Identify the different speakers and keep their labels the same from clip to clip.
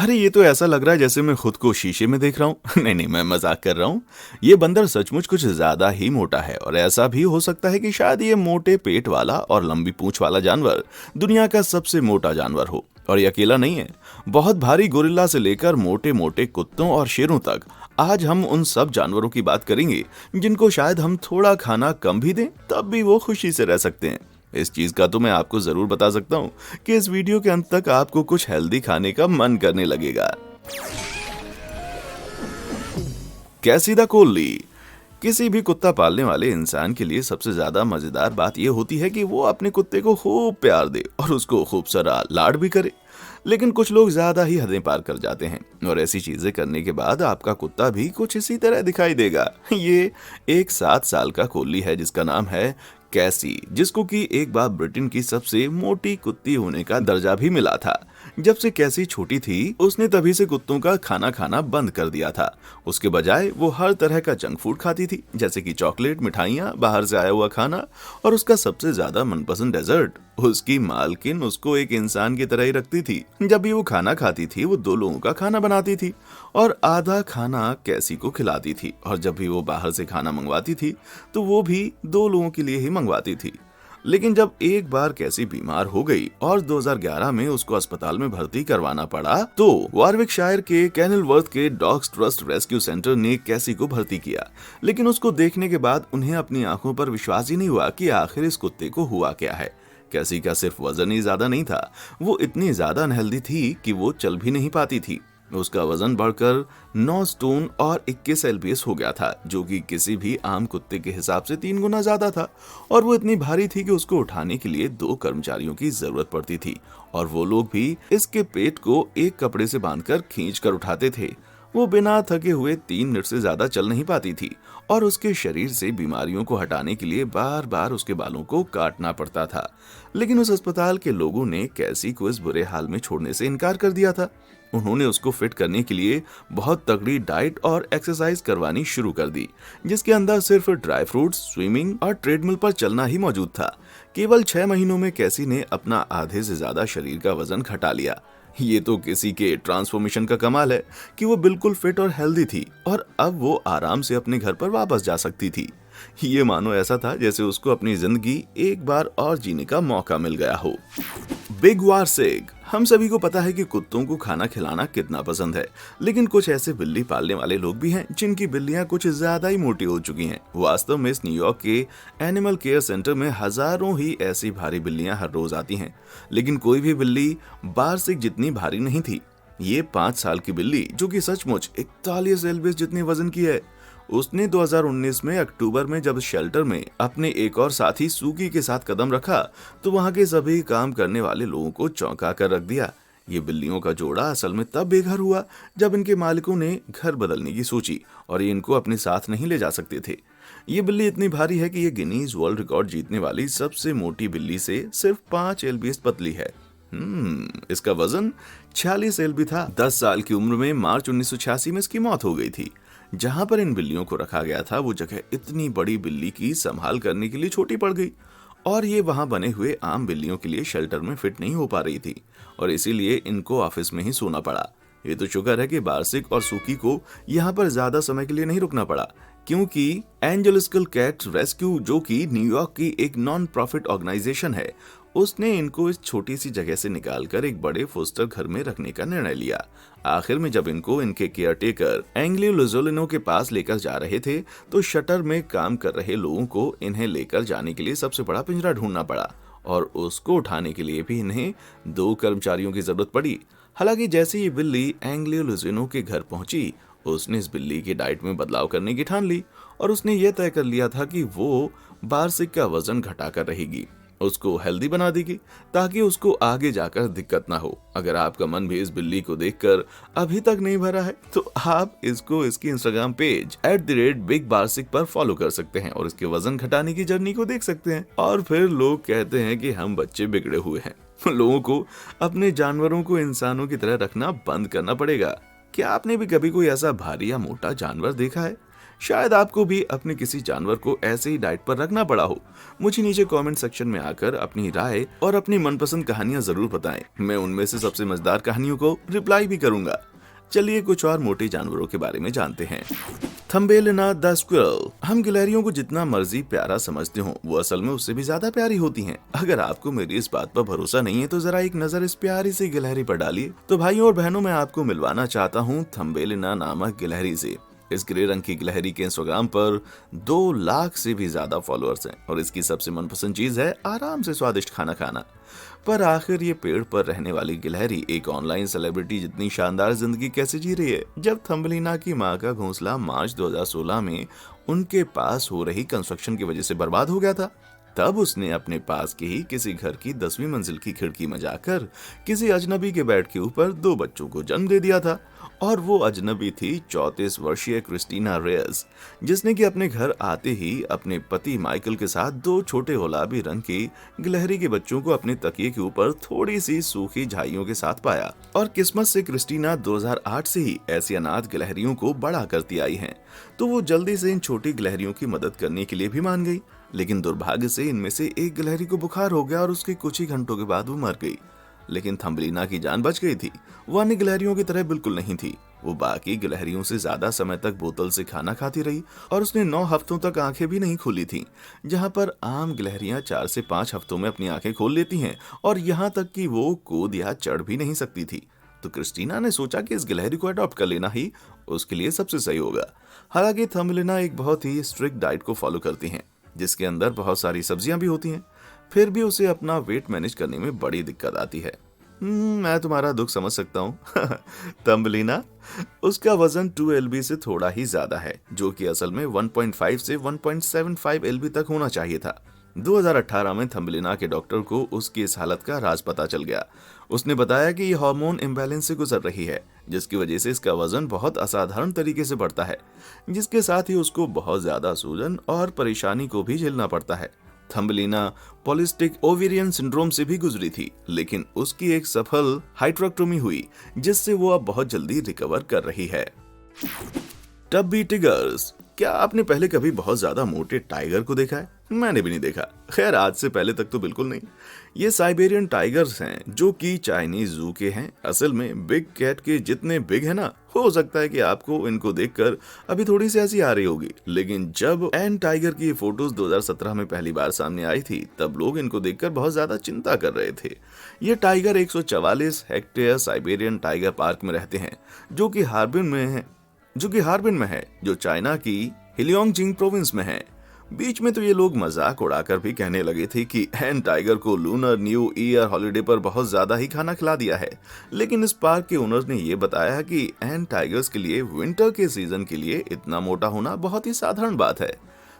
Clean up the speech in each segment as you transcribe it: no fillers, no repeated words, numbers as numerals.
Speaker 1: अरे ये तो ऐसा लग रहा है जैसे मैं खुद को शीशे में देख रहा हूँ। नहीं नहीं, मैं मजाक कर रहा हूँ। ये बंदर सचमुच कुछ ज्यादा ही मोटा है और ऐसा भी हो सकता है कि शायद ये मोटे पेट वाला और लंबी पूंछ वाला जानवर दुनिया का सबसे मोटा जानवर हो। और ये अकेला नहीं है। बहुत भारी गोरिल्ला से लेकर मोटे मोटे कुत्तों और शेरों तक आज हम उन सब जानवरों की बात करेंगे जिनको शायद हम थोड़ा खाना कम भी दें तब भी वो खुशी से रह सकते हैं। इस चीज का तो मैं आपको जरूर बता सकता हूँ कि इस वीडियो के अंत तक आपको कुछ हेल्दी खाने का मन करने लगेगा। कैसीदा कोल्ली। किसी भी कुत्ता पालने वाले इंसान के लिए सबसे ज्यादा मजेदार बात यह होती है कि वो अपने कुत्ते को खूब प्यार दे और उसको खूब सारा लाड भी करे। लेकिन कुछ लोग ज्यादा ही हदें पार कर जाते हैं और ऐसी चीजें करने के बाद आपका कुत्ता भी कुछ इसी तरह दिखाई देगा। ये एक 7 साल का कोल्ली है जिसका नाम है कैसी, जिसको कि एक बार ब्रिटेन की सबसे मोटी कुत्ती होने का दर्जा भी मिला था। जब से कैसी छोटी थी उसने तभी से कुत्तों का खाना खाना बंद कर दिया था। उसके बजाय वो हर तरह का जंक फूड खाती थी, जैसे कि चॉकलेट, मिठाइयाँ, बाहर से आया हुआ खाना और उसका सबसे ज्यादा मनपसंद डेजर्ट। उसकी मालकिन उसको एक इंसान की तरह ही रखती थी। जब भी वो खाना खाती थी वो 2 लोगों का खाना बनाती थी और आधा खाना कैसी को खिलाती थी, और जब भी वो बाहर से खाना मंगवाती थी तो वो भी 2 लोगों के लिए ही मंगवाती थी। लेकिन जब एक बार कैसी बीमार हो गई और 2011 में उसको अस्पताल में भर्ती करवाना पड़ा तो वारविकशायर के कैनलवर्थ के डॉग्स ट्रस्ट रेस्क्यू सेंटर ने कैसी को भर्ती किया। लेकिन उसको देखने के बाद उन्हें अपनी आंखों पर विश्वास ही नहीं हुआ कि आखिर इस कुत्ते को हुआ क्या है। कैसी का सिर्फ वजन ही ज्यादा नहीं था, वो इतनी ज्यादा अनहेल्दी थी कि वो चल भी नहीं पाती थी। उसका वजन बढ़कर 9 स्टोन और 21 एलबीएस हो गया था, जो कि किसी भी आम कुत्ते के हिसाब से 3 गुना ज्यादा था। और वो इतनी भारी थी कि उसको उठाने के लिए 2 कर्मचारियों की जरूरत पड़ती थी, और वो लोग भी इसके पेट को एक कपड़े से बांधकर खींच कर उठाते थे। वो बिना थके हुए 3 मिनट से ज्यादा चल नहीं पाती थी और उसके शरीर से बीमारियों को हटाने के लिए बार बार उसके बालों को काटना पड़ता था। लेकिन उस अस्पताल के लोगों ने कैसी को इस बुरे हाल में छोड़ने से इनकार कर दिया था। उन्होंने उसको फिट करने के लिए बहुत तगड़ी डाइट और एक्सरसाइज करवानी शुरू कर दी, जिसके अंदर सिर्फ ड्राई फ्रूट्स, स्विमिंग और ट्रेडमिल पर चलना ही मौजूद था। केवल 6 महीनों में कैसी ने अपना आधे से ज्यादा शरीर का वजन घटा लिया। ये तो किसी के ट्रांसफॉर्मेशन का कमाल है कि वो बिल्कुल फिट और हेल्दी थी और अब वो आराम से अपने घर पर वापस जा सकती थी। ये मानो ऐसा था जैसे उसको अपनी जिंदगी एक बार और जीने का मौका मिल गया हो। बिग वारसिग। हम सभी को पता है कि कुत्तों को खाना खिलाना कितना पसंद है, लेकिन कुछ ऐसे बिल्ली पालने वाले लोग भी हैं जिनकी बिल्लियां कुछ ज्यादा ही मोटी हो चुकी हैं। वास्तव में इस न्यूयॉर्क के एनिमल केयर सेंटर में हजारों ही ऐसी भारी बिल्लियां हर रोज आती हैं, लेकिन कोई भी बिल्ली वारसिग जितनी भारी नहीं थी। ये 5 साल की बिल्ली, जो कि सचमुच 41 एलबीएस जितने वजन की है, उसने 2019 में अक्टूबर में जब शेल्टर में अपने एक और साथी सूकी के साथ कदम रखा तो वहां के सभी काम करने वाले लोगों को चौंका कर रख दिया। ये बिल्लियों का जोड़ा असल में तब बेघर हुआ जब इनके मालिकों ने घर बदलने की सोची और ये इनको अपने साथ नहीं ले जा सकते थे। ये बिल्ली इतनी भारी है कि ये गिनीज वर्ल्ड रिकॉर्ड जीतने वाली सबसे मोटी बिल्ली से सिर्फ 5 एलबीएस पतली है। इसका वजन 46 एलबी था। 10 साल की उम्र में मार्च 1986 में इसकी मौत हो गई थी। जहां पर इन बिल्लियों को रखा गया था वो जगह इतनी बड़ी बिल्ली की संभाल करने के लिए छोटी पड़ गई और ये वहां बने हुए आम बिल्लियों के लिए शेल्टर में फिट नहीं हो पा रही थी और इसीलिए इनको ऑफिस में ही सोना पड़ा। ये तो शुक्र है कि बार्सिक और सूकी को यहाँ पर ज्यादा समय के लिए नहीं रुकना पड़ा, क्योंकि एंजेलिकल कैट रेस्क्यू, जो कि न्यूयॉर्क की एक नॉन प्रॉफिट ऑर्गेनाइजेशन है, उसने इनको इस छोटी सी जगह से निकालकर एक बड़े फोस्टर घर में रखने का निर्णय लिया। आखिर में जब इनको इनके केयरटेकर एंग्लियो लोजोलिनो के पास लेकर जा रहे थे तो शटर में काम कर रहे लोगों को इन्हें लेकर जाने के लिए सबसे बड़ा पिंजरा ढूंढना पड़ा और उसको उठाने के लिए भी इन्हें 2 कर्मचारियों की जरूरत पड़ी। हालांकि जैसे ही बिल्ली एंग्लियो लोजोलिनो के घर पहुंची उसने इस बिल्ली की डाइट में बदलाव करने की ठान ली और उसने ये तय कर लिया था कि वो बार्सिक का वजन घटाकर रहेगी, उसको हेल्दी बना देगी ताकि उसको आगे जाकर दिक्कत ना हो। अगर आपका मन भी इस बिल्ली को देखकर अभी तक नहीं भरा है तो आप इसको इसकी इंस्टाग्राम पेज @BigBarsic पर फॉलो कर सकते हैं और इसके वजन घटाने की जर्नी को देख सकते हैं। और फिर लोग कहते हैं कि हम बच्चे बिगड़े हुए हैं। लोगों को अपने जानवरों को इंसानों की तरह रखना बंद करना पड़ेगा। क्या आपने भी कभी कोई ऐसा भारी या मोटा जानवर देखा है शायद आपको भी अपने किसी जानवर को ऐसे ही डाइट पर रखना पड़ा हो। मुझे नीचे कमेंट सेक्शन में आकर अपनी राय और अपनी मनपसंद कहानियां जरूर बताएं। मैं उनमें से सबसे मजेदार कहानियों को रिप्लाई भी करूंगा। चलिए कुछ और मोटे जानवरों के बारे में जानते हैं। थम्बेलिना द स्क्विरल। हम गिलहरियों को जितना मर्जी प्यारा समझते हो, वो असल में उससे भी ज्यादा प्यारी होती हैं। अगर आपको मेरी इस बात पर भरोसा नहीं है तो जरा एक नजर इस प्यारी सी गिलहरी पर डालिए। तो भाइयों और बहनों, मैं आपको मिलवाना चाहता हूँ थम्बेलिना नामक गिलहरी से। इस ग्रे रंग की गिलहरी के इंस्टाग्राम पर 2 लाख से भी ज्यादा फॉलोअर्स हैं और इसकी सबसे मनपसंद चीज है आराम से स्वादिष्ट खाना खाना। पर आखिर ये पेड़ पर रहने वाली गिलहरी एक ऑनलाइन सेलिब्रिटी जितनी शानदार जिंदगी कैसे जी रही है? जब थम्बलिना की मां का घोंसला मार्च 2016 में उनके पास हो रही कंस्ट्रक्शन की वजह से बर्बाद हो गया था, तब उसने अपने पास के ही किसी घर की 10वीं मंजिल की खिड़की में जाकर किसी अजनबी के बेड के ऊपर 2 बच्चों को जन्म दे दिया था। और वो अजनबी थी 34 वर्षीय क्रिस्टीना रेयस, जिसने कि अपने घर आते ही अपने पति माइकल के साथ 2 छोटे गुलाबी रंग की गिलहरी के बच्चों को अपने तकिए के ऊपर थोड़ी सी सूखी झाइयों के साथ पाया। और किस्मत से क्रिस्टीना 2008 से ही ऐसी अनाथ गिलहरियों को बड़ा करती आई हैं, तो वो जल्दी से इन छोटी गिलहरियों की मदद करने के लिए भी मान गई। लेकिन दुर्भाग्य से इनमें से एक गिलहरी को बुखार हो गया और उसके कुछ ही घंटों के बाद वो मर गई। लेकिन थम्बलिना की जान बच गई थी। वो अन्य गिलहरियों की तरह बिल्कुल नहीं थी। वो बाकी गिलहरियों से ज्यादा समय तक बोतल से खाना खाती रही और उसने 9 हफ्तों तक आंखें भी नहीं खोली थीं, जहां पर आम गिलहरियां 4 से 5 हफ्तों में अपनी आंखें खोल लेती हैं और यहां तक कि वो कूद या चढ़ भी नहीं सकती थी। तो क्रिस्टीना ने सोचा कि इस गिलहरी को अडॉप्ट कर लेना ही उसके लिए सबसे सही होगा। हालांकि थम्बलिना एक बहुत ही स्ट्रिक्ट डाइट को फॉलो करती हैं, जिसके अंदर बहुत सारी सब्जियां भी होती हैं। फिर भी उसे अपना वेट मैनेज करने में बड़ी दिक्कत आती है। मैं तुम्हारा दुख समझ सकता हूँ। तम्बलिना, उसका वजन 2 LB से थोड़ा ही ज्यादा है, जो कि असल में 1.5 से 1.75 LB तक होना चाहिए था। 2018 में थम्बलिना के डॉक्टर को उसकी इस हालत का राज पता चल गया। उसने बताया कि ये हार्मोन इम्बैलेंस से गुजर रही है, जिसकी वजह से इसका वजन बहुत असाधारण तरीके से बढ़ता है, जिसके साथ ही उसको बहुत ज्यादा सूजन और परेशानी को भी झेलना पड़ता है। थम्बलिना पॉलिस्टिक ओवेरियन सिंड्रोम से भी गुजरी थी, लेकिन उसकी एक सफल हाइड्रोक्टोमी हुई, जिससे वो अब बहुत जल्दी रिकवर कर रही है। टब्बी टिगर्स। क्या आपने पहले कभी बहुत ज्यादा मोटे टाइगर को देखा है? मैंने भी नहीं देखा। खैर, आज से पहले तक तो बिल्कुल नहीं। ये साइबेरियन टाइगर्स हैं, जो कि चाइनीज जू के हैं। असल में बिग कैट के जितने बिग है ना। हो सकता है कि आपको इनको देखकर अभी थोड़ी सी हंसी आ रही होगी, लेकिन जब एन टाइगर की फोटोज 2017 में पहली बार सामने आई थी, तब लोग इनको देखकर बहुत ज्यादा चिंता कर रहे थे। ये tiger 144 hectare Siberian tiger park में रहते हैं, जो कि हार्बिन में है, जो चाइना की हिलियोंगजिंग प्रोविंस में है। बीच में तो ये लोग मजाक उड़ाकर भी कहने लगे थे कि एन टाइगर को लूनर न्यू ईयर हॉलिडे पर बहुत ज्यादा ही खाना खिला दिया है। लेकिन इस पार्क के ओनर्स ने ये बताया कि एन टाइगर्स के लिए विंटर के सीजन के लिए इतना मोटा होना बहुत ही साधारण बात है।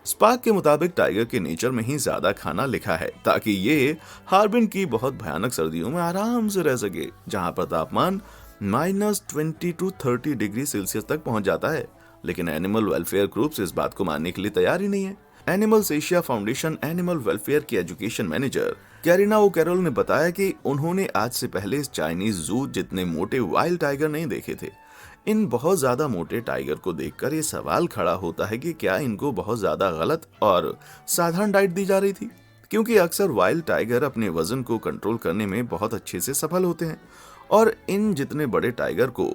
Speaker 1: स्पार्क के मुताबिक टाइगर के नेचर में ही ज्यादा खाना लिखा है, ताकि ये हार्बिन की बहुत भयानक सर्दियों में आराम से रह सके, जहां पर तापमान -20 to 30 डिग्री सेल्सियस तक पहुंच जाता है। लेकिन एनिमल वेलफेयर ग्रुप्स इस बात को मानने के लिए तैयार ही नहीं है। Animals Asia foundation animal welfare की एजुकेशन मैनेजर कैरिना ओकैरोल ने बताया कि उन्होंने आज से पहले इस चाइनीज जू जितने मोटे वाइल्ड टाइगर नहीं देखे थे। इन बहुत ज्यादा मोटे टाइगर को देखकर ये सवाल खड़ा होता है कि क्या इनको बहुत ज्यादा गलत और साधारण डाइट दी जा रही थी, क्योंकि अक्सर वाइल्ड टाइगर अपने वजन को कंट्रोल करने में बहुत अच्छे से सफल होते हैं और इन जितने बड़े टाइगर को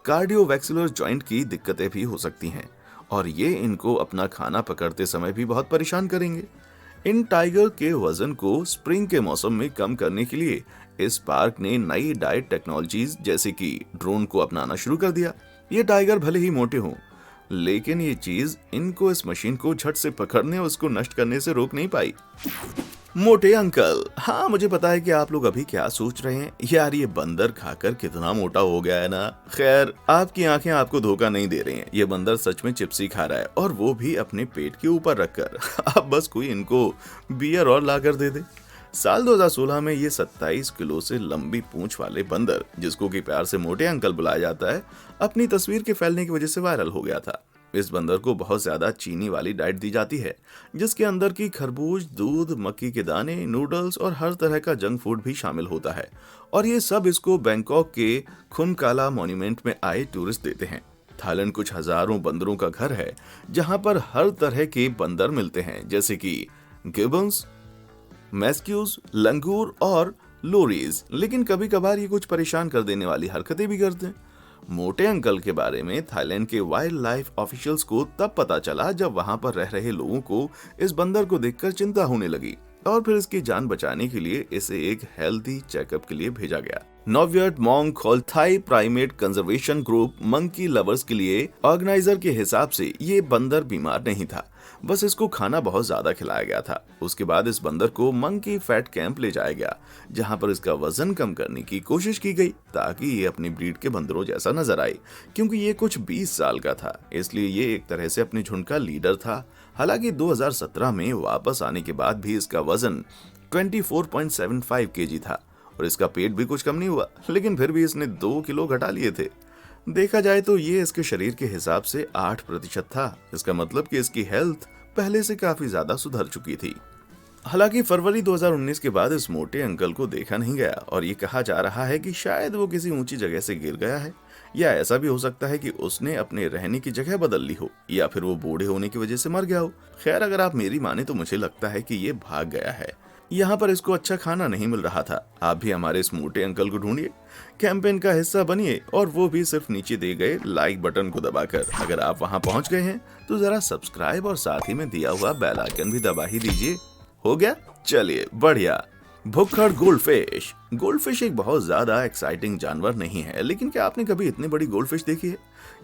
Speaker 1: कार्डियोवैस्कुलर जॉइंट की दिक्कतें भी हो सकती हैं और ये इनको अपना खाना पकड़ते समय भी बहुत परेशान करेंगे। इन टाइगर के वजन को स्प्रिंग के मौसम में कम करने के लिए इस पार्क ने नई डाइट टेक्नोलॉजीज जैसे कि ड्रोन को अपनाना शुरू कर दिया। ये टाइगर भले ही मोटे हों, लेकिन ये चीज इनको इस मशीन को झट से पकड़ने और उसको नष्ट करने से रोक नहीं पाई। मोटे अंकल। हाँ, मुझे पता है कि आप लोग अभी क्या सोच रहे हैं, यार ये बंदर खाकर कितना मोटा हो गया है ना। खैर, आपकी आंखें आपको धोखा नहीं दे रही हैं। ये बंदर सच में चिप्स ही खा रहा है, और वो भी अपने पेट के ऊपर रखकर। अब बस कोई इनको बियर और लाकर दे दे। साल 2016 में ये 27 किलो से लंबी पूंछ वाले बंदर, जिसको कि प्यार से मोटे अंकल बुलाया जाता है, अपनी तस्वीर के फैलने की वजह से वायरल हो गया था। इस बंदर को बहुत ज्यादा चीनी वाली डाइट दी जाती है, जिसके अंदर की खरबूज, दूध, मक्की के दाने, नूडल्स और हर तरह का जंक फूड भी शामिल होता है। और ये सब इसको बैंकॉक के खुनकाला मॉन्यूमेंट में आए टूरिस्ट देते हैं। थाईलैंड कुछ हजारों बंदरों का घर है, जहां पर हर तरह के बंदर मिलते हैं, जैसे कि गिबन्स, मैस्क्यूज, लंगूर और लोरीज। लेकिन कभी कभार ये कुछ परेशान कर देने वाली हरकतें भी करते हैं। मोटे अंकल के बारे में थाईलैंड के वाइल्ड लाइफ ऑफिशियल्स को तब पता चला जब वहां पर रह रहे लोगों को इस बंदर को देखकर चिंता होने लगी, और फिर इसकी जान बचाने के लिए इसे एक हेल्थी चेकअप के लिए भेजा गया। नोवियट मॉन्ग Thai primate conservation group monkey lovers के लिए ऑर्गेनाइजर के हिसाब से ये बंदर बीमार नहीं था, बस इसको खाना बहुत ज्यादा खिलाया गया था। उसके बाद इस बंदर को मंकी फैट कैंप ले जाया गया, जहां पर इसका वजन कम करने की कोशिश की गई ताकि ये अपनी ब्रीड के बंदरों जैसा नजर आए। क्योंकि ये कुछ 20 साल का था, इसलिए ये एक तरह से अपने झुंड का लीडर था। हालांकि 2017 में वापस आने के बाद भी इसका वजन 24.75 केजी था और इसका पेट भी कुछ कम नहीं हुआ, लेकिन फिर भी इसने 2 किलो घटा लिए थे। देखा जाए तो ये इसके शरीर के हिसाब से 8% था। इसका मतलब कि इसकी हेल्थ पहले से काफी ज्यादा सुधर चुकी थी। हालांकि फरवरी 2019 के बाद इस मोटे अंकल को देखा नहीं गया और ये कहा जा रहा है कि शायद वो किसी ऊंची जगह से गिर गया है, या ऐसा भी हो सकता है कि उसने अपने रहने की जगह बदल ली हो, या फिर वो बूढ़े होने की वजह से मर गया हो। खैर, अगर आप मेरी माने तो मुझे लगता है कि ये भाग गया है। यहाँ पर इसको अच्छा खाना नहीं मिल रहा था। आप भी हमारे इस मोटे अंकल को ढूंढिए, कैंपेन का हिस्सा बनिए, और वो भी सिर्फ नीचे दिए गए लाइक बटन को दबाकर। अगर आप वहाँ पहुँच गए हैं तो जरा सब्सक्राइब और साथ ही में दिया हुआ बेल आइकन भी दबा ही दीजिए। हो गया? चलिए, बढ़िया। भुक्खड़ गोल्डफिश। गोल्डफिश एक बहुत ज्यादा एक्साइटिंग जानवर नहीं है, लेकिन क्या आपने कभी इतनी बड़ी गोल्डफिश देखी है?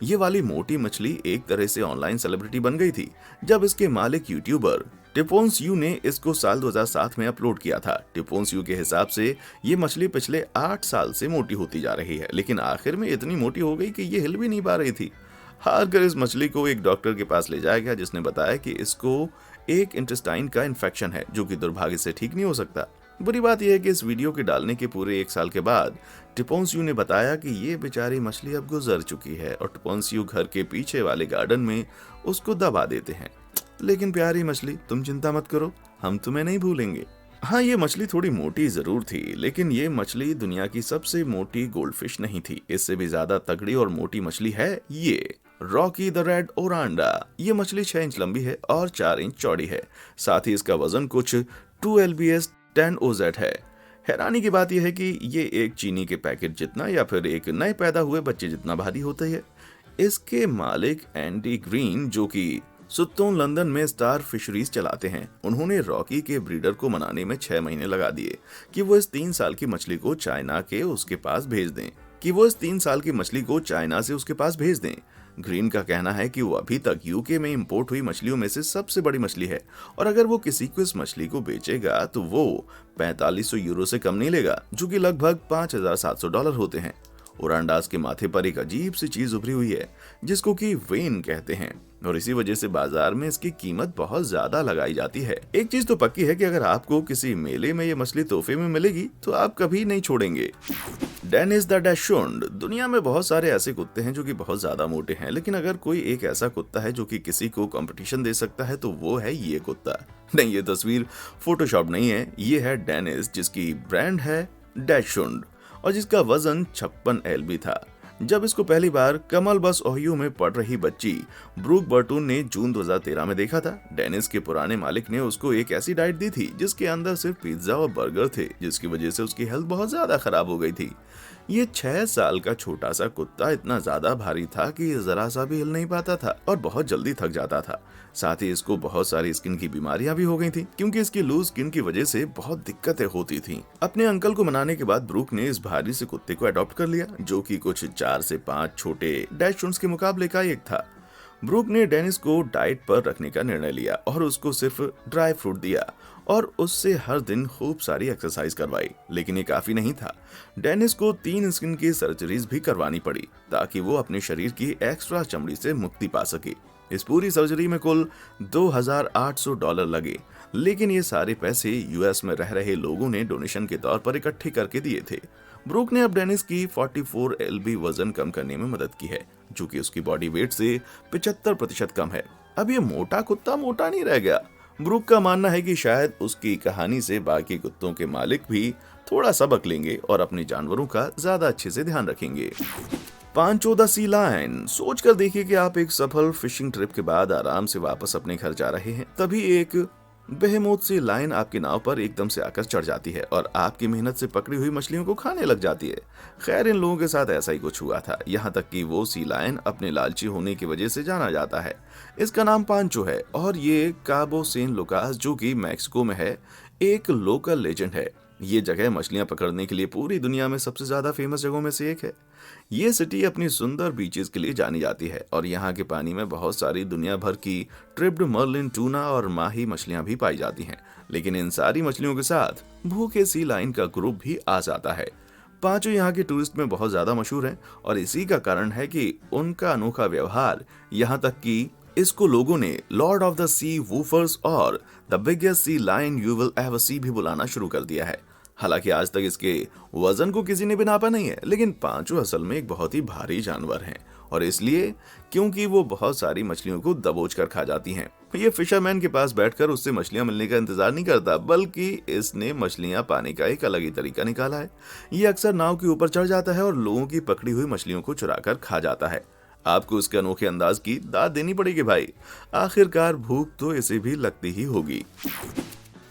Speaker 1: ये वाली मोटी मछली एक तरह से ऑनलाइन सेलिब्रिटी बन गई थी जब इसके मालिक यूट्यूबर टिपोन्स यू ने इसको साल 2007 में अपलोड किया था। टिपोन्स यू के हिसाब से ये मछली पिछले 8 साल से मोटी होती जा रही है, लेकिन आखिर में इतनी मोटी हो गई कि ये हिल भी नहीं पा रही थी। हार कर इस मछली को एक डॉक्टर के पास ले जाया गया, जिसने बताया कि इसको एक इंटेस्टाइन का इन्फेक्शन है, जो कि दुर्भाग्य से ठीक नहीं हो सकता। बुरी बात यह है कि इस वीडियो के डालने के पूरे 1 साल के बाद टिपोन्स यू ने बताया कि ये बेचारी मछली अब गुजर चुकी है, और टिपोन्स यू घर के पीछे वाले गार्डन में उसको दबा देते हैं। लेकिन प्यारी मछली, तुम चिंता मत करो, हम तुम्हें नहीं भूलेंगे। हाँ, ये मछली थोड़ी मोटी जरूर थी, लेकिन ये मछली दुनिया की सबसे मोटी गोल्डफिश नहीं थी। इससे भी ज्यादा तगड़ी और मोटी मछली है ये रॉकी द रेड ओरांडा। ये मछली 6 इंच लंबी है और 4 इंच चौड़ी है। साथ ही इसका वजन कुछ 2 lbs 10 oz है। हैरानी की बात यह है कि ये एक चीनी के पैकेट जितना या फिर एक नए पैदा हुए बच्चे जितना भारी होते है। इसके मालिक एंडी ग्रीन, जो कि सुत्तोन लंदन में स्टार फिशरीज चलाते हैं, उन्होंने रॉकी के ब्रीडर को मनाने में 6 महीने लगा दिए कि वो इस 3 साल की मछली को चाइना से उसके पास भेज दें। ग्रीन का कहना है कि वो अभी तक यूके में इंपोर्ट हुई मछलियों में से सबसे बड़ी मछली है, और अगर वो किसी को इस मछली को बेचेगा तो वो 4500 यूरो से कम नहीं लेगा, जो कि लगभग $5700 होते हैं। ओरांडास के माथे पर एक अजीब सी चीज उभरी हुई है, जिसको कि वेन कहते हैं, और इसी वजह से बाजार में इसकी कीमत बहुत ज्यादा लगाई जाती है। एक चीज तो पक्की है कि अगर आपको किसी मेले में ये मछली तोहफे में मिलेगी तो आप कभी नहीं छोड़ेंगे। Dennis the dachshund. दुनिया में बहुत सारे ऐसे कुत्ते हैं जो कि बहुत ज्यादा मोटे हैं, लेकिन अगर कोई एक ऐसा कुत्ता है जो कि किसी को कंपटीशन दे सकता है तो वो है ये कुत्ता। नहीं, ये तस्वीर फोटोशॉप नहीं है, ये है डेनिस, जिसकी ब्रांड है डैशुंड और जिसका वजन 56 lb था। जब इसको पहली बार कमल बस ओहियो में पढ़ रही बच्ची ब्रूक बर्टून ने जून 2013 में देखा था। डेनिस के पुराने मालिक ने उसको एक ऐसी डाइट दी थी जिसके अंदर सिर्फ पिज्जा और बर्गर थे, जिसकी वजह से उसकी हेल्थ बहुत ज्यादा खराब हो गई थी। ये 6 साल का छोटा सा कुत्ता इतना ज्यादा भारी था कि जरा सा भी हिल नहीं पाता था और बहुत जल्दी थक जाता था। साथ ही इसको बहुत सारी स्किन की बीमारियां भी हो गई थी, क्योंकि इसकी लूज स्किन की वजह से बहुत दिक्कतें होती थी। अपने अंकल को मनाने के बाद ब्रूक ने इस भारी से कुत्ते को अडॉप्ट कर लिया, जो कि कुछ 4 से 5 छोटे डैशुंड्स के मुकाबले का एक था। ब्रूक ने डेनिस को डाइट पर रखने का निर्णय लिया और उसको सिर्फ ड्राई फ्रूट दिया और उससे हर दिन खूब सारी एक्सरसाइज करवाई। लेकिन ये काफी नहीं था। डेनिस को 3 स्किन की सर्जरीज भी करवानी पड़ी ताकि वो अपने शरीर की एक्स्ट्रा चमड़ी से मुक्ति पा सके। इस पूरी सर्जरी में कुल $2800 लगे, लेकिन ये सारे पैसे यूएस में रह रहे लोगों ने डोनेशन के तौर पर इकट्ठे करके दिए थे। ब्रूक ने अब डेनिस की 44 lb वजन कम करने में मदद की है, जो कि उसकी बॉडी वेट से 75% कम है। अब ये मोटा कुत्ता मोटा नहीं रह गया। ब्रूक का मानना है कि शायद उसकी कहानी से बाकी कुत्तों के मालिक भी थोड़ा सबक लेंगे और अपने जानवरों का ज्यादा अच्छे से ध्यान रखेंगे। पांचो द सी लायन। सोच कर देखिए कि आप एक सफल फिशिंग ट्रिप के बाद आराम से वापस अपने घर जा रहे हैं, तभी एक बेहेमोथ सी लायन आपकी नाव पर एकदम से आकर चढ़ जाती है और आपकी मेहनत से पकड़ी हुई मछलियों को खाने लग जाती है। खैर, इन लोगों के साथ ऐसा ही कुछ हुआ था, यहाँ तक कि वो सी लायन अपने लालची होने की वजह से जाना जाता है। इसका नाम पांचो है और ये काबो सेन लुकास, जो कि मैक्सिको में है, एक लोकल लेजेंड है। ये जगह मछलियां पकड़ने के लिए पूरी दुनिया में सबसे ज्यादा फेमस जगहों में से एक है। ये सिटी अपनी सुंदर बीचेस के लिए जानी जाती है और यहाँ के पानी में बहुत सारी दुनिया भर की ट्रिप्ड मर्लिन, टूना और माही मछलियां भी पाई जाती हैं। लेकिन इन सारी मछलियों के साथ भूखे सी लाइन का ग्रुप भी आ जाता है। पांचों यहाँ के टूरिस्ट में बहुत ज्यादा मशहूर हैं और इसी का कारण है कि उनका अनोखा व्यवहार, यहाँ तक कि इसको लोगों ने lord of the sea woofers और the biggest sea lion you will ever see भी बुलाना शुरू कर दिया है। हालांकि आज तक इसके वजन को किसी ने भी नापा नहीं है, लेकिन पांचों असल में एक बहुत ही भारी जानवर हैं और इसलिए क्योंकि वो बहुत सारी मछलियों को दबोच कर खा जाती हैं। ये फिशरमैन के पास बैठकर उससे मछलियां मिलने का इंतजार नहीं करता, बल्कि इसने मछलियां पाने का एक अलग ही तरीका निकाला है। ये अक्सर नाव के ऊपर चढ़ जाता है और लोगों की पकड़ी हुई मछलियों को चुराकर खा जाता है। आपको इसके अनोखे अंदाज की दाद देनी पड़ेगी भाई, आखिरकार भूख तो इसे भी लगती ही होगी।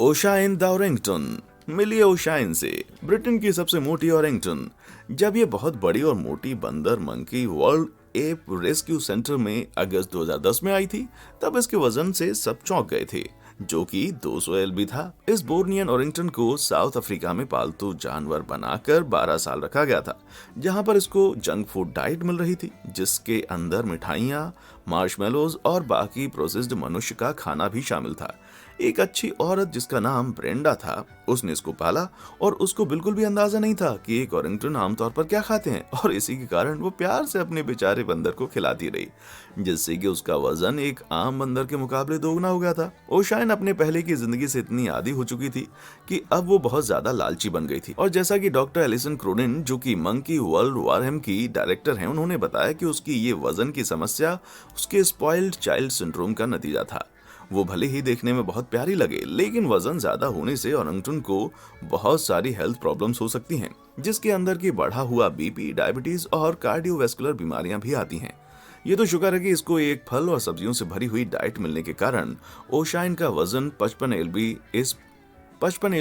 Speaker 1: ओशाइन द ओरेंगटन। मिलिए ओशाइन से, ब्रिटेन की सबसे मोटी ओरेंगटन। जब ये बहुत बड़ी और मोटी बंदर monkey world app rescue centre में अगस्त 2010 में आई थी, तब इसके वजन से सब चौंक गए थे, जो कि 200 LB था। इस बोर्नियन ओरेंगटन को साउथ अफ्रीका में पालतू जानवर बनाकर 12 साल रखा गया था, जहां पर इसको जंक फूड डाइट मिल रही थी, जिसके अंदर मिठाइयाँ, मार्शमेलोज और बाकी प्रोसेस्ड मनुष्य का खाना भी शामिल था। एक अच्छी औरत जिसका नाम ब्रेंडा था, उसने इसको पाला और उसको बिल्कुल भी अंदाजा नहीं था कि एक ओरेंगटन आमतौर पर क्या खाते हैं, और इसी के कारण वो प्यार से अपने बेचारे बंदर को खिलाती रही, जिससे कि उसका वजन एक आम बंदर के मुकाबले दोगुना हो गया था। ओशाइन अपने पहले की जिंदगी से इतनी आदी हो चुकी थी कि अब वो बहुत ज्यादा लालची बन गई थी, और जैसा कि डॉक्टर एलिसन क्रोनिन, जो कि मंकी वर्ल्ड वारहम की डायरेक्टर हैं, उन्होंने बताया कि उसकी ये वजन की समस्या उसके स्पॉइल्ड चाइल्ड सिंड्रोम का नतीजा था। वो भले ही देखने में बहुत प्यारी लगे, लेकिन वजन ज्यादा होने से ओरेंगटन को बहुत सारी हेल्थ प्रॉब्लम्स हो सकती हैं, जिसके अंदर की बढ़ा हुआ बीपी, डायबिटीज और कार्डियोवैस्कुलर बीमारियां भी आती हैं। ये तो शुक्र है कि इसको एक फल और सब्जियों से भरी हुई डाइट मिलने के कारण ओशाइन का वजन 55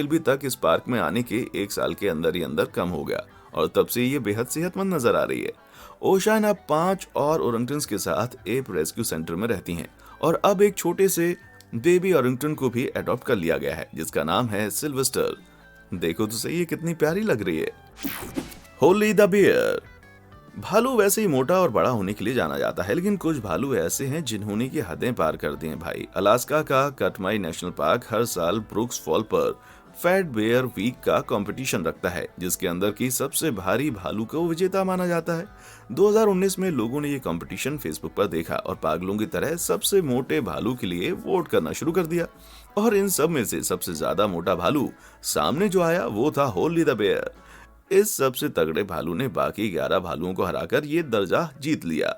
Speaker 1: LB तक इस पार्क में आने के 1 साल के अंदर ही अंदर कम हो गया, और तब से ये बेहद सेहतमंद नजर आ रही है। ओशाइन अब 5 और ओरेंगटन्स के साथ एप रेस्क्यू सेंटर में रहती हैं, और अब एक छोटे से बेबी ओरेंगटन को भी अडॉप्ट कर लिया गया है, जिसका नाम है सिल्वेस्टर। देखो तो सही, ये कितनी प्यारी लग रही है। Holly the bear. भालू वैसे ही मोटा और बड़ा होने के लिए जाना जाता है, लेकिन कुछ भालू ऐसे हैं जिन्होंने की हदें पार कर दी हैं भाई। अलास्का का कटमाई नेशनल पार्क हर साल ब्रुक्स फॉल पर फैट बेयर वीक का कंपटीशन रखता है, जिसके अंदर की सबसे भारी भालू को विजेता माना जाता है। 2019 में लोगों ने ये कंपटीशन फेसबुक पर देखा और पागलों की तरह सबसे मोटे भालू के लिए वोट करना शुरू कर दिया, और इन सब में से सबसे ज्यादा मोटा भालू सामने जो आया वो था होली द बेयर। इस सबसे तगड़े भालू ने बाकी 11 भालुओं को हराकर ये दर्जा जीत लिया,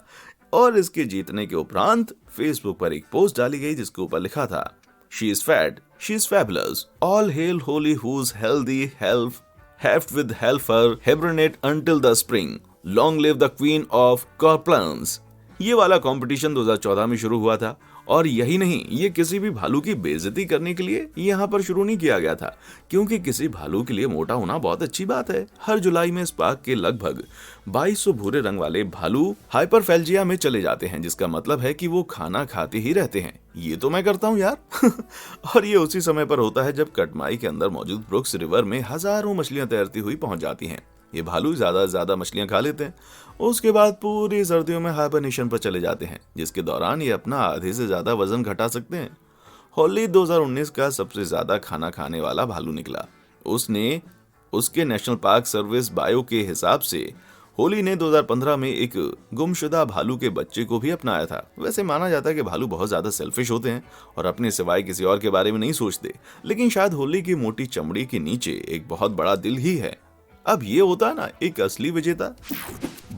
Speaker 1: और इसके जीतने के उपरांत फेसबुक पर एक पोस्ट डाली गई जिसके ऊपर लिखा था, She is fat, she is fabulous. All hail Holy whose healthy health heft with helper hibernate until the spring. Long live the queen of corpulence. ये वाला कंपटीशन 2014 में शुरू हुआ था, और यही नहीं, ये किसी भी भालू की बेइज्जती करने के लिए यहाँ पर शुरू नहीं किया गया था, क्योंकि किसी भालू के लिए मोटा होना बहुत अच्छी बात है। हर जुलाई में इस पार्क के लगभग 2200 भूरे रंग वाले भालू हाइपरफेल्जिया में चले जाते हैं, जिसका मतलब है कि वो खाना खाते ही रहते हैं। ये तो मैं करता हूँ यार। और ये उसी समय पर होता है जब कटमाई के अंदर मौजूद ब्रुक्स रिवर में हजारों मछलियां तैरती हुई पहुंच जाती हैं। ये भालू ज्यादा से ज्यादा मछलियां खा लेते हैं, उसके बाद पूरी सर्दियों में हाइबरनेशन पर चले जाते हैं, जिसके दौरान ये अपना आधे से ज्यादा वजन घटा सकते हैं। होली 2019 का सबसे ज्यादा खाना खाने वाला भालू निकला। उसने उसके नेशनल पार्क सर्विस बायो के हिसाब से होली ने 2015 में एक गुमशुदा भालू के बच्चे को भी अपनाया था। वैसे माना जाता है कि भालू बहुत ज्यादा सेल्फिश होते हैं और अपने सिवाय किसी और के बारे में नहीं सोचते, लेकिन शायद होली की मोटी चमड़ी के नीचे एक बहुत बड़ा दिल ही है। अब ये होता है ना एक असली विजेता।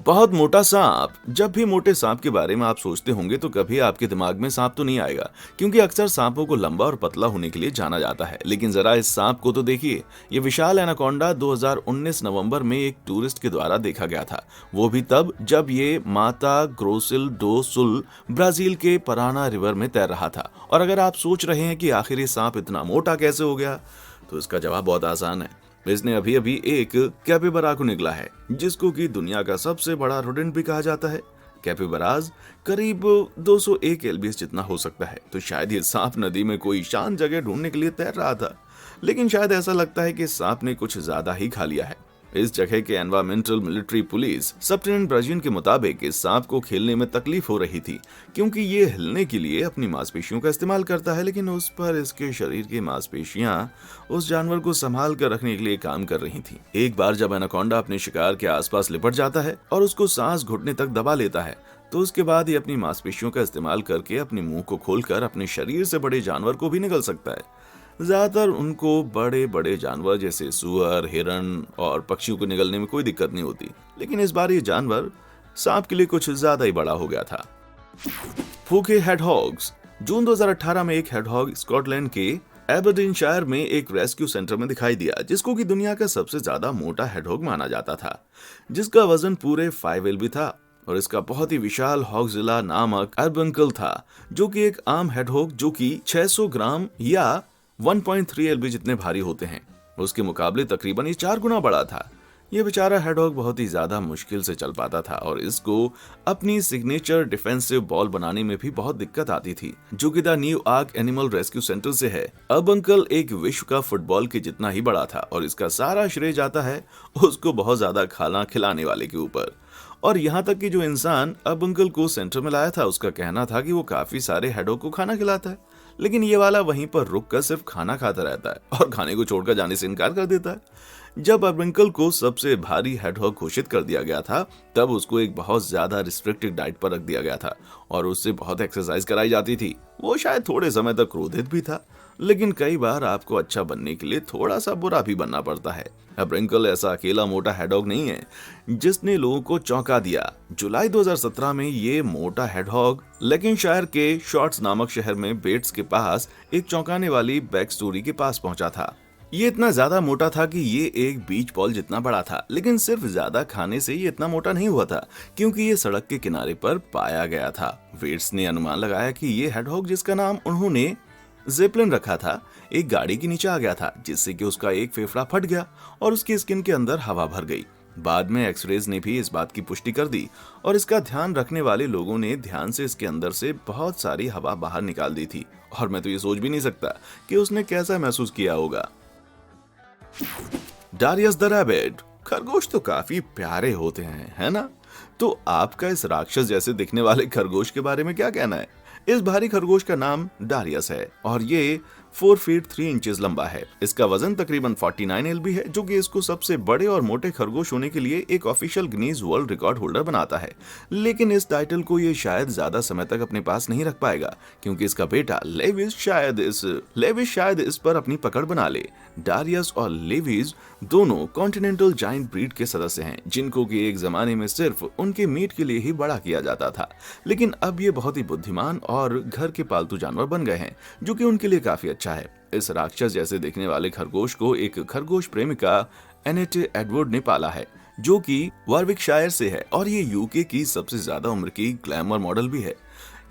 Speaker 1: बहुत मोटा सांप। जब भी मोटे सांप के बारे में आप सोचते होंगे तो कभी आपके दिमाग में सांप तो नहीं आएगा, क्योंकि अक्सर सांपों को लंबा और पतला होने के लिए जाना जाता है। लेकिन जरा इस सांप को तो देखिए। ये विशाल एनाकोंडा 2019 नवंबर में एक टूरिस्ट के द्वारा देखा गया था। वो भी तब जब ये माता ग्रोसिल डो सुल ब्राजील के पराना रिवर में तैर रहा था। और अगर आप सोच रहे हैं कि आखिर ये सांप इतना मोटा कैसे हो गया, तो इसका जवाब बहुत आसान है। इसने अभी अभी एक कैपिबरा को निकला है, जिसको कि दुनिया का सबसे बड़ा रोडेंट भी कहा जाता है। कैपिबराज करीब 201 एलबीएस जितना हो सकता है। तो शायद ये सांप नदी में कोई शांत जगह ढूंढने के लिए तैर रहा था, लेकिन शायद ऐसा लगता है कि सांप ने कुछ ज्यादा ही खा लिया है। इस जगह के एनवायरमेंटल मिलिट्री पुलिस सब्टेनेंट ब्राजीन के मुताबिक इस सांप को खेलने में तकलीफ हो रही थी, क्योंकि ये हिलने के लिए अपनी मांसपेशियों का इस्तेमाल करता है, लेकिन उस पर इसके शरीर की मांसपेशियां उस जानवर को संभाल कर रखने के लिए काम कर रही थी। एक बार जब एनाकोंडा अपने शिकार के आसपास लिपट जाता है और उसको सांस घुटने तक दबा लेता है, तो उसके बाद ये अपनी मांसपेशियों का इस्तेमाल करके अपने मुंह को खोलकर अपने शरीर से बड़े जानवर को भी निगल सकता है। ज्यादातर उनको बड़े बड़े जानवर जैसे सुअर, हिरन और पक्षियों को निगलने में कोई दिक्कत नहीं होती, लेकिन इस बार ये जानवर सांप के लिए कुछ ज्यादा ही बड़ा हो गया था। फूके हेडहॉग्स। जून 2018 में एक हेडहॉग स्कॉटलैंड के एबरडीनशायर में एक रेस्क्यू सेंटर में दिखाई दिया, जिसको कि दुनिया का सबसे ज्यादा मोटा हेडहॉग माना जाता था, जिसका वजन पूरे 5 एलबी था। और इसका बहुत ही विशाल हॉगजिला नामक अर्बंकल था, जो कि एक आम हेडहॉग जो कि 600 ग्राम या 1.3 एलबी जितने भारी होते हैं, उसके मुकाबले तकरीबन ये 4 गुना बड़ा था। ये बेचारा हेडहॉग बहुत ही ज्यादा मुश्किल से चल पाता था और इसको अपनी सिग्नेचर डिफेंसिव बॉल बनाने में भी बहुत दिक्कत आती थी, जो कि the New York animal rescue centre से है। अब अंकल एक विश्व का फुटबॉल के जितना ही बड़ा था और इसका सारा श्रेय जाता है उसको बहुत ज्यादा खाना खिलाने वाले के ऊपर। और यहाँ तक कि जो इंसान अब अंकल को सेंटर में लाया था, उसका कहना था कि वो काफी सारे हेडहॉग को खाना खिलाता है, लेकिन ये वाला वहीं पर रुककर सिर्फ खाना खाता रहता है और खाने को छोड़कर जाने से इनकार कर देता है। जब अर्बिंकल को सबसे भारी हेडहॉग घोषित कर दिया गया था, तब उसको एक बहुत ज्यादा रिस्ट्रिक्टेड डाइट पर रख दिया गया था और उससे बहुत एक्सरसाइज कराई जाती थी। वो शायद थोड़े समय तक क्रोधित भी था, लेकिन कई बार आपको अच्छा बनने के लिए थोड़ा सा बुरा भी बनना पड़ता है। अर्बिंकल ऐसा अकेला मोटा हेडहॉग नहीं है जिसने लोगों को चौंका दिया। जुलाई 2017 में ये मोटा हेडहॉग लेकिनशायर के शॉर्ट्स नामक शहर में बेट्स के पास एक चौंकाने वाली बैक स्टोरी के पास पहुंचा था। ये इतना ज्यादा मोटा था कि ये एक बीच बॉल जितना बड़ा था, लेकिन सिर्फ ज्यादा खाने से ये इतना मोटा नहीं हुआ था, क्योंकि ये सड़क के किनारे पर पाया गया था। वेट्स ने अनुमान लगाया कि ये हेडहॉग, जिसका नाम उन्होंने जेपलिन रखा था, एक गाड़ी के नीचे आ गया था, जिससे कि उसका एक फेफड़ा फट गया और उसकी स्किन के अंदर हवा भर गई। बाद में एक्सरेज ने भी इस बात की पुष्टि कर दी और इसका ध्यान रखने वाले लोगों ने ध्यान से इसके अंदर से बहुत सारी हवा बाहर निकाल दी थी। और मैं तो ये सोच भी नहीं सकता कि उसने कैसा महसूस किया होगा। Darius the rabbit. खरगोश तो काफी प्यारे होते हैं, है ना? तो आपका इस राक्षस जैसे दिखने वाले खरगोश के बारे में क्या कहना है? इस भारी खरगोश का नाम डारियस है और ये 4 फीट 3 इंचेस लंबा है। इसका वजन तकरीबन 49 एलबी है, जो कि इसको सबसे बड़े और मोटे खरगोश होने के लिए एक official Guinness world record holder बनाता है। लेकिन इस टाइटल को ये शायद ज्यादा समय तक अपने पास नहीं रख पाएगा, क्योंकि इसका बेटा लेविस शायद इस पर अपनी पकड़ बना ले। डारियस और लेविस दोनों कॉन्टिनेंटल जाइंट ब्रीड के सदस्य हैं, जिनको कि एक जमाने में सिर्फ उनके मीट के लिए ही बड़ा किया जाता था, लेकिन अब ये बहुत ही बुद्धिमान और घर के पालतू जानवर बन गए हैं, जो कि उनके लिए काफी अच्छा है। इस राक्षस जैसे दिखने वाले खरगोश को एक खरगोश प्रेमिका एनेट एडवर्ड ने पाला है, जो कि वारविकशायर से है और ये यूके की सबसे ज्यादा उम्र की ग्लैमर मॉडल भी है।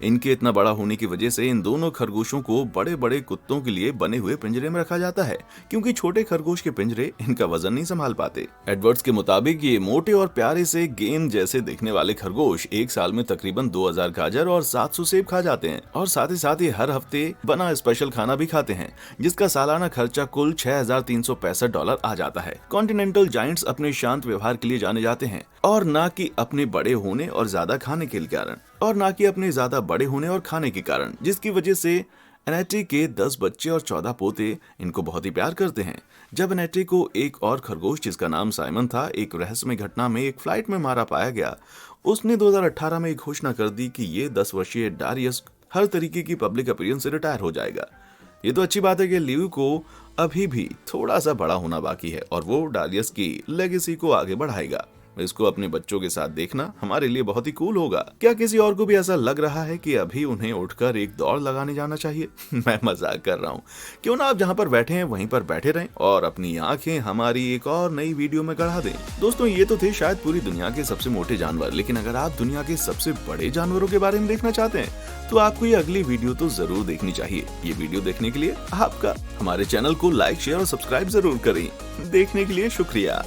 Speaker 1: इनके इतना बड़ा होने की वजह से इन दोनों खरगोशों को बड़े बड़े कुत्तों के लिए बने हुए पिंजरे में रखा जाता है, क्योंकि छोटे खरगोश के पिंजरे इनका वजन नहीं संभाल पाते। एडवर्ड्स के मुताबिक ये मोटे और प्यारे से गेंद जैसे दिखने वाले खरगोश एक साल में तकरीबन 2000 गाजर और 700 सेब खा जाते हैं, और साथ ही हर हफ्ते बना स्पेशल खाना भी खाते हैं, जिसका सालाना खर्चा कुल $6365 आ जाता है। कॉन्टिनेंटल जाइंट्स अपने शांत व्यवहार के लिए जाने जाते हैं, और ना कि अपने बड़े होने और ज्यादा खाने के कारण, और ना कि अपने ज्यादा बड़े होने और खाने के कारण, जिसकी वजह से एनेटी के 10 बच्चे और 14 पोते इनको बहुत ही प्यार करते हैं। जब एनेटी को एक और खरगोश, जिसका नाम साइमन था, एक रहस्यमय घटना में एक फ्लाइट में मारा पाया गया, उसने 2018 में एक घोषणा कर दी कि ये 10 वर्षीय डारियस हर तरीके की पब्लिक अपीयरेंस से रिटायर हो जाएगा। ये तो अच्छी बात है कि लियू को अभी भी थोड़ा सा बड़ा होना बाकी है और वो डारियस की लेगेसी को आगे बढ़ाएगा। इसको अपने बच्चों के साथ देखना हमारे लिए बहुत ही कूल होगा। क्या किसी और को भी ऐसा लग रहा है कि अभी उन्हें उठकर एक दौड़ लगाने जाना चाहिए? मैं मजाक कर रहा हूँ। क्यों ना आप जहाँ पर बैठे हैं वहीं पर बैठे रहें और अपनी आंखें हमारी एक और नई वीडियो में गड़ा दें। दोस्तों, ये तो थे शायद पूरी दुनिया के सबसे मोटे जानवर, लेकिन अगर आप दुनिया के सबसे बड़े जानवरों के बारे में देखना चाहते हैं तो आपको ये अगली वीडियो तो जरूर देखनी चाहिए। ये वीडियो देखने के लिए आपका हमारे चैनल को लाइक, शेयर और सब्सक्राइब जरूर करें। देखने के लिए शुक्रिया।